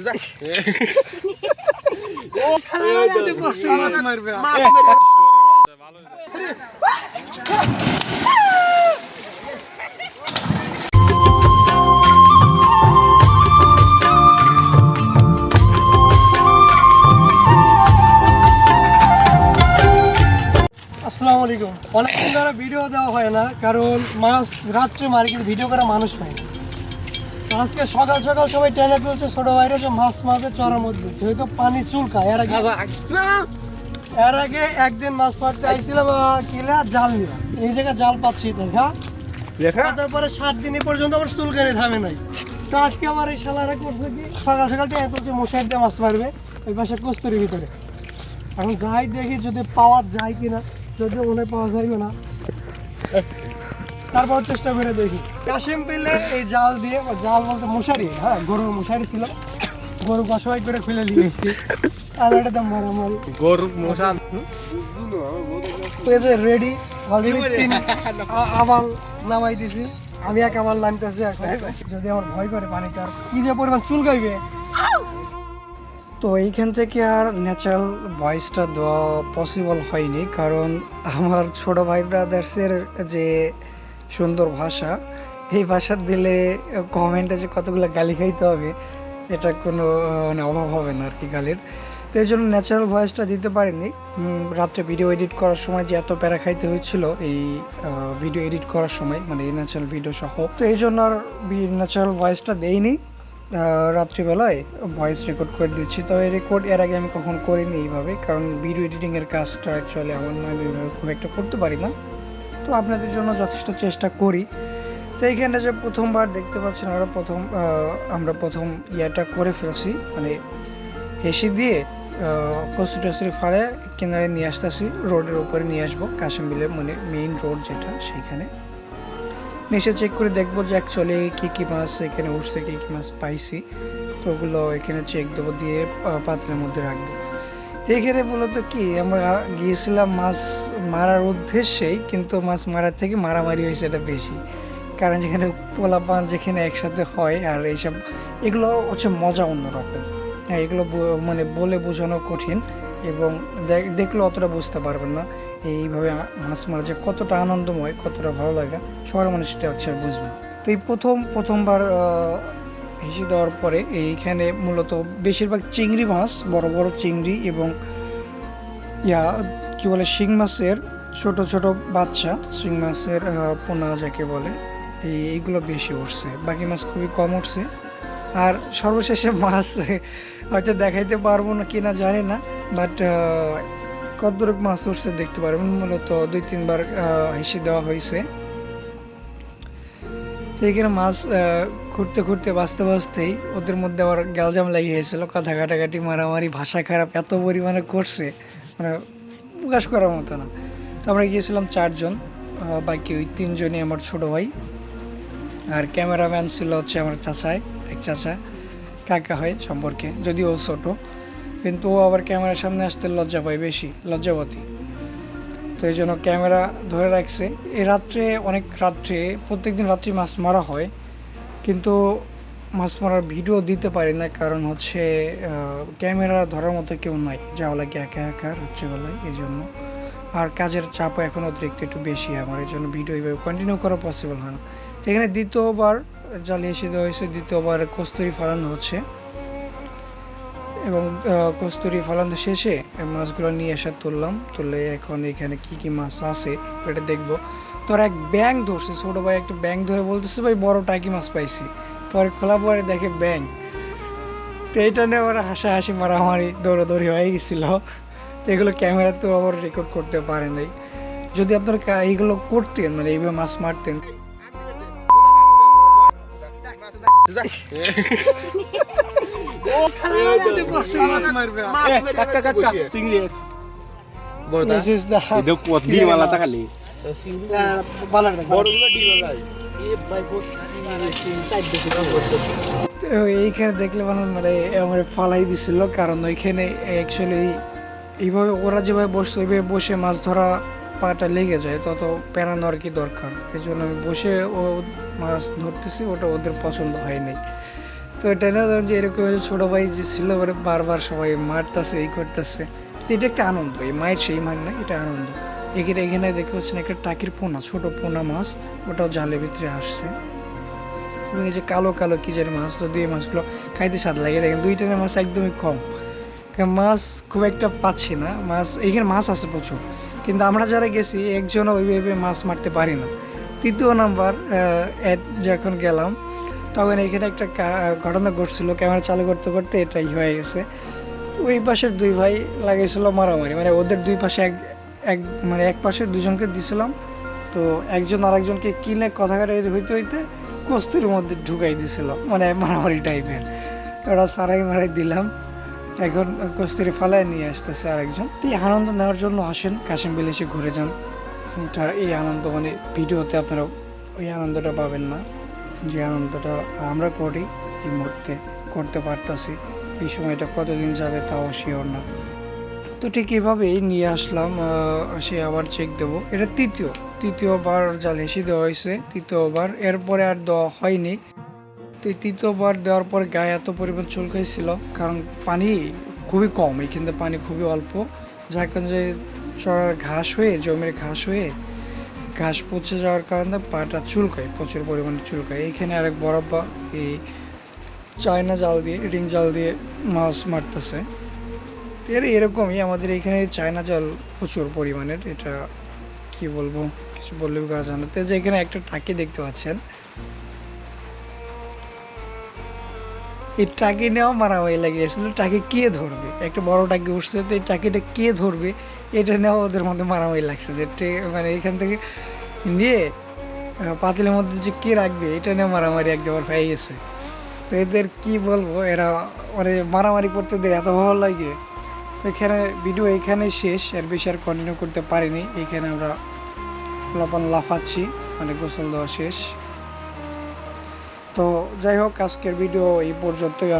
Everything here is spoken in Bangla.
আসসালামু আলাইকুম। অনেকদিন ধরে ভিডিও দেওয়া হয় না, কারণ মাছ রাত্রে মারি কিন্তু ভিডিও করা মানুষ পায় না। আজকে সকাল সকাল সবাই টেনে তুলছে ছোট ভাইরা যে মাছ মারবে চড়ার মধ্যে, যেহেতু পানি চুলকায়। এর আগে একদিন মাছ মারতে আইছিলাম কিলা জাল নিয়ে, এই জায়গায় জাল পাচ্ছি তারপরে 7 দিন পর্যন্ত আমার চুলকানি থামে নাই। তো আজকে আমার এই শালারা করছে কি, সকাল সকাল টেনে তুলছে মশাই দিয়ে মাছ মারবে ওই পাশে কস্তুরির ভিতরে। এখন যাই দেখি যদি পাওয়া যায় কিনা, যদি মনে পাওয়া যাইবে না তারপর চেষ্টা করে দেখি। কাশিম পেলে এই জাল দিয়ে, জাল বলতে মশারি, হ্যাঁ গরুর মশারি ছিল, গরু বাসবাই করে ফেলে নিয়েছি। আর এটা তো মারামারি গরু মশান রেডি অলরেডি। 3 আবাল নামাই দিছি, আমি এক আবাল নামতেছি। যদি আমার ভয় করে পানিটা কি যে পরিমাণ চুলকাইবে। তো এইখান থেকে আর ন্যাচারাল ভয়েসটা দেওয়া পসিবল হয়নি, কারণ আমার ছোট ভাই ব্রাদার্সের যে সুন্দর ভাষা, এই ভাষা দিলে কমেন্টে যে কতগুলো গালি খাইতে হবে এটা কোনো মানে অভাব হবে না আর কি গালির। তো এই জন্য ন্যাচারাল ভয়েসটা দিতে পারিনি। রাত্রে ভিডিও এডিট করার সময় যে এত প্যারা খাইতে হয়েছিল এই ভিডিও এডিট করার সময়, মানে এই ন্যাচারাল ভিডিও সহ, তো এই জন্য আর ন্যাচারাল ভয়েসটা দেইনি। রাত্রিবেলায় ভয়েস রেকর্ড করে দিচ্ছি। তো এই রেকর্ড এর আগে আমি কখন করিনি এইভাবে, কারণ ভিডিও এডিটিংয়ের কাজটা অ্যাকচুয়ালি আমার আমি খুব একটা করতে পারি না। তো আপনাদের জন্য যথেষ্ট চেষ্টা করি। তো এইখানটা যে প্রথমবার দেখতে পাচ্ছেন আমরা প্রথম ইয়েটা করে ফেলছি, মানে হেসি দিয়ে কচুরি টচুরি ফাড়ে কিনারে নিয়ে আসতেছি, রোডের উপরে নিয়ে আসবো, কাশিম বিলের মানে মেইন রোড যেটা, সেইখানে নিচে চেক করে দেখবো যে অ্যাকচুয়ালি কী কী মাছ এখানে উঠছে, কী কী মাছ পাইছি। তো ওগুলো এখানে চেক দেবো, দিয়ে পাত্রের মধ্যে রাখবো। তো এখানে মূলত কি, আমরা গিয়েছিলাম মাছ মারার উদ্দেশ্যেই, কিন্তু মাছ মারার থেকে মারামারি হয়েছে এটা বেশি। কারণ যেখানে পোলাপান যেখানে একসাথে হয়, আর এইসব এগুলো হচ্ছে মজা অন্যরকম। হ্যাঁ, এগুলো মানে বলে বোঝানো কঠিন, এবং দেখলে অতটা বুঝতে পারবেন না এইভাবে মাছ মারা যে কতটা আনন্দময়, কতটা ভালো লাগে, সবার মানুষ সেটা হচ্ছে বুঝবে। তো এই প্রথমবার হেসে দেওয়ার পরে এইখানে মূলত বেশিরভাগ চিংড়ি মাছ, বড় বড় চিংড়ি এবং কি বলে শিং মাছের ছোট ছোট বাচ্চা, শিং মাছের পোনা যাকে বলে, এইগুলো বেশি উঠছে, বাকি মাছ খুবই কম উঠছে। আর সর্বশেষে মাছ হয়তো দেখাইতে পারবো না কিনা জানি না, বাট কতটুক মাছ উঠছে দেখতে পারবেন। মূলত 2-3 বার হেসে দেওয়া হয়েছে। তো এখানে মাছ ঘুরতে ঘুরতে বাঁচতেই ওদের মধ্যে আবার গ্যালজাম লেগে গিয়েছিলো, কথা কাটাকাটি, মারামারি, ভাষা খারাপ এত পরিমাণে করছে, মানে প্রকাশ করার মতো না। তো আমরা গিয়েছিলাম 4 জন, বাকি ওই 3 জনই আমার ছোটো ভাই। আর ক্যামেরাম্যান ছিল হচ্ছে আমার এক চাচা, কাকা হয় সম্পর্কে, যদিও ও ছোটো, কিন্তু ও আবার ক্যামেরার সামনে আসতে লজ্জা পায়, বেশি লজ্জাবতী। তো এই জন্য ক্যামেরা ধরে রাখছে। এই অনেক রাত্রে প্রত্যেকদিন রাত্রি মাছ মারা হয়, কিন্তু মাছ মারার ভিডিও দিতে পারি না, কারণ হচ্ছে ক্যামেরা ধরার মতো কেউ নাই, যাওয়া লাগে একা একা রাত্রিবেলায়, এই জন্য। আর কাজের চাপও এখন অতিরিক্ত একটু বেশি আমার, এই জন্য ভিডিও এইভাবে কন্টিনিউ করা পসিবল হয় না। সেখানে দ্বিতীয়বার জালে এসে দেওয়া হয়েছে, দ্বিতীয়বার কস্তুরি ফালানো হচ্ছে, এবং কস্তুরি ফালানো শেষে মাছগুলো নিয়ে এসে তুললে এখন এখানে কি কি মাছ আছে এটা দেখবো। তোর এক ব্যাং ধরছে, ছোটো ভাই একটা ব্যাং ধরে বলতেছে, ভাই বড় টাকি মাছ পাইছি। পরে খোলা পরে দেখে ব্যাং। তো এইটা নিয়ে আবার হাসাহাসি মারামারি দৌড়াদৌড়ি হয়ে গেছিলো। তো এগুলো ক্যামেরা তো আবার রেকর্ড করতে পারে নাই। যদি আপনারা এইগুলো করতেন, মানে এইভাবে মাছ মারতেন, এইখানে দেখলে মানে আমার ফালাই দিছিল, কারণ ওইখানে অ্যাকচুয়ালি এইভাবে ওরা যেভাবে বসছে ওইভাবে বসে মাছ ধরা পাটা লেগে যায়, তত পেরানো আর কি দরকার। এই জন্য আমি বসে ও মাছ ধরতেছি, ওটা ওদের পছন্দ হয় নাই। তো এটা না ধরুন যে এরকম ছোটো ভাই যে ছিল ওরা বারবার সবাই মারতেছে এই করতেছে, এটা একটা আনন্দ, এই মায়ের সেই মার না, এটা আনন্দ। এখানে দেখতে পাচ্ছেন একটা টাকির পোনা, ছোট পোনা মাছ, ওটাও জালের ভিতরে আসছে। এবং এই যে কালো কালো কি যেন মাছ, তো এই মাছগুলো খাইতে স্বাদ লাগে। দেখেন দুইটার মাছ একদমই কম, কারণ মাছ খুব একটা পাচ্ছি না। মাছ এখানে মাছ আছে প্রচুর, কিন্তু আমরা যারা গেছি একজনও ওইভাবে মাছ মারতে পারি না। তৃতীয় নাম্বার যখন গেলাম তখন এখানে একটা ঘটনা ঘটছিল, ক্যামেরা চালু করতে করতে এটাই হয়ে গেছে। ওই পাশের দুই ভাই লাগিয়েছিল মারামারি, মানে ওদের দুই পাশে মানে এক পাশে দুজনকে দিছিলাম, তো একজন আরেকজনকে কিনে কথা হইতে হইতে কস্তুর মধ্যে ঢুকাই দিছিল, মানে মারামারি টাইপের। ওরা সারাই মারাই দিলাম, এখন কস্তুরি ফালায় নিয়ে আসতেছে আরেকজন। তো এই আনন্দ নেওয়ার জন্য আসেন, কাশিম বিল এসে ঘুরে যান। এটা এই আনন্দ মানে ভিডিওতে আপনারা ওই আনন্দটা পাবেন না, যে আনন্দটা আমরা করি এই মুহূর্তে করতে পারতাছি। এই সময়টা কতদিন যাবে তাও শিওর না। তো ঠিক এভাবেই নিয়ে আসলাম, আসে আবার চেক দেবো। এটা তৃতীয়বার জাল হেসে দেওয়া হয়েছে, তৃতীয়বার, এরপরে আর দেওয়া হয়নি। তো তৃতীয়বার দেওয়ার পর গায়ে এত পরিমাণ চুলকাইছিল, কারণ পানি খুবই কম, কিন্তু পানি খুবই অল্প, যার কারণে চড়ার ঘাস হয়ে, জমির ঘাস হয়ে ঘাস পচে যাওয়ার কারণে পাটা চুলকায়, প্রচুর পরিমাণে চুলকায়। এইখানে আরেক বরাব্বা এই চায়না জাল দিয়ে, রিং জাল দিয়ে মাছ মারতেছে। এরকমই আমাদের এখানে চায়না জাল প্রচুর পরিমাণের, এটা কি বলবো, কিছু বললেও কাজ জানাতে। যে এখানে একটা টাকি দেখতে পাচ্ছেন, এই টাকি নেওয়া মারামারি লাগিয়েছিল, টাকি কে ধরবে, একটা বড় টাকি উঠছে, তো এই টাকিটা কে ধরবে এটা নেওয়া ওদের মধ্যে মারামারি লাগছে, যে মানে এখান থেকে নিয়ে পাতিলের মধ্যে যে কে রাখবে এটা নিয়ে মারামারি একদম হয়ে গেছে। তো এদের কি বলবো, এরা মানে মারামারি করতে এদের এত ভালো লাগে। তো এখানে ভিডিও এখানে শেষ, এর বেশি আর কন্টিনিউ করতে পারিনি। এখানে আমরা লাফাচ্ছি, মানে গোসল দেওয়া শেষ। তো যাই হোক, আজকের ভিডিও এই পর্যন্তই।